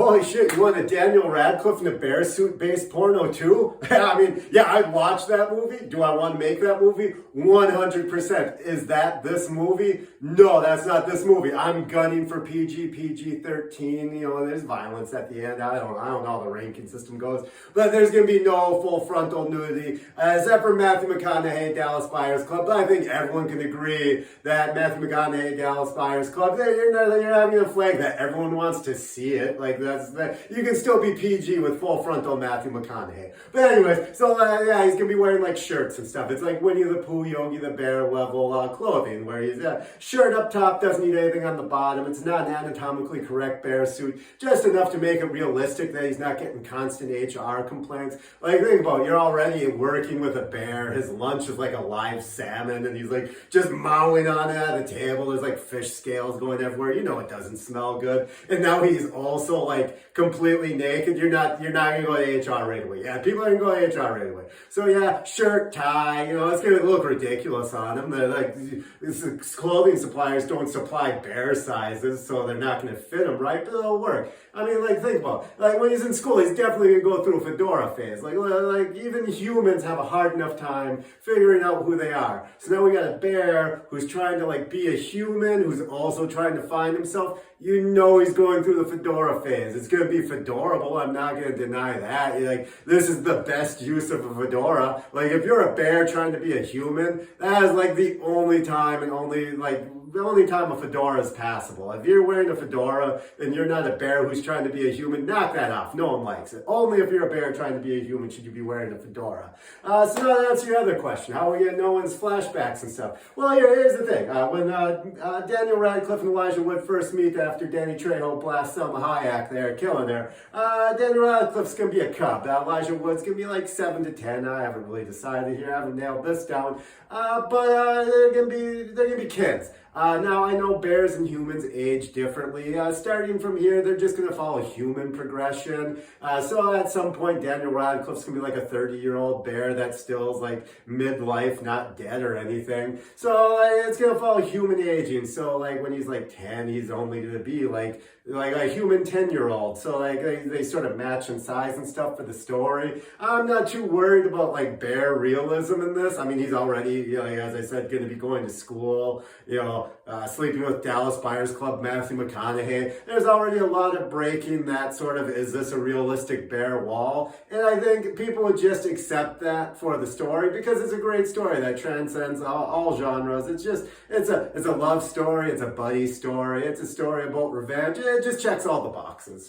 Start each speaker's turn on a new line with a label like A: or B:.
A: Holy shit, you want a Daniel Radcliffe in a bear suit based porno too? I mean, yeah, I'd watch that movie. Do I want to make that movie? 100%. Is that this movie? No, that's not this movie. I'm gunning for PG-13. You know, there's violence at the end. I don't know how the ranking system goes. But there's going to be no full frontal nudity, except for Matthew McConaughey, Dallas Buyers Club. But I think everyone can agree that Matthew McConaughey, Dallas Buyers Club, you're having a flag that everyone wants to see it. Like, you can still be PG with full frontal Matthew McConaughey. But anyways, so yeah, he's going to be wearing like shirts and stuff. It's like Winnie the Pooh, Yogi the Bear level clothing, where he's shirt up top, doesn't need anything on the bottom. It's not an anatomically correct bear suit, just enough to make it realistic that he's not getting constant HR complaints. Like, think about it, you're already working with a bear. His lunch is like a live salmon, and he's like just mowing on it at the table. There's like fish scales going everywhere. You know it doesn't smell good. And now he's also like completely naked. You're not gonna go to HR right away. Yeah, people are gonna go to HR right away. So yeah, shirt, tie, you know, it's gonna look ridiculous on him. They're like, clothing suppliers don't supply bear sizes, so they're not gonna fit him right, but it'll work. I mean, like, think about it. Like, when he's in school, he's definitely gonna go through a fedora phase. Like even humans have a hard enough time figuring out who they are. So now we got a bear who's trying to like be a human, who's also trying to find himself. You know he's going through the fedora phase. It's gonna be fedorable. I'm not gonna deny that. Like, this is the best use of a fedora. Like, if you're a bear trying to be a human, that is like the only time a fedora is passable. If you're wearing a fedora and you're not a bear who's trying to be a human, knock that off. No one likes it. Only if you're a bear trying to be a human should you be wearing a fedora. So now to answer your other question, how we get no one's flashbacks and stuff. Well, here's the thing. When Daniel Radcliffe and Elijah Wood first meet after Danny Trejo blasts Selma Hayek there, killing her, Daniel Radcliffe's going to be a cub. Elijah Wood's going to be like 7 to 10. I haven't really decided here. I haven't nailed this down. But they're going to be kids. Now, I know bears and humans age differently. Starting from here, they're just going to follow human progression. So at some point, Daniel Radcliffe's going to be like a 30-year-old bear that still is like midlife, not dead or anything. So it's going to follow human aging. So like when he's like 10, he's only going to be like a human 10-year-old. So like they sort of match in size and stuff for the story. I'm not too worried about like bear realism in this. I mean, he's already, you know, as I said, going to be going to school, you know, sleeping with Dallas Buyers Club, Matthew McConaughey. There's already a lot of breaking that sort of, is this a realistic bear wall? And I think people would just accept that for the story because it's a great story that transcends all genres. It's a love story. It's a buddy story. It's a story about revenge. It just checks all the boxes.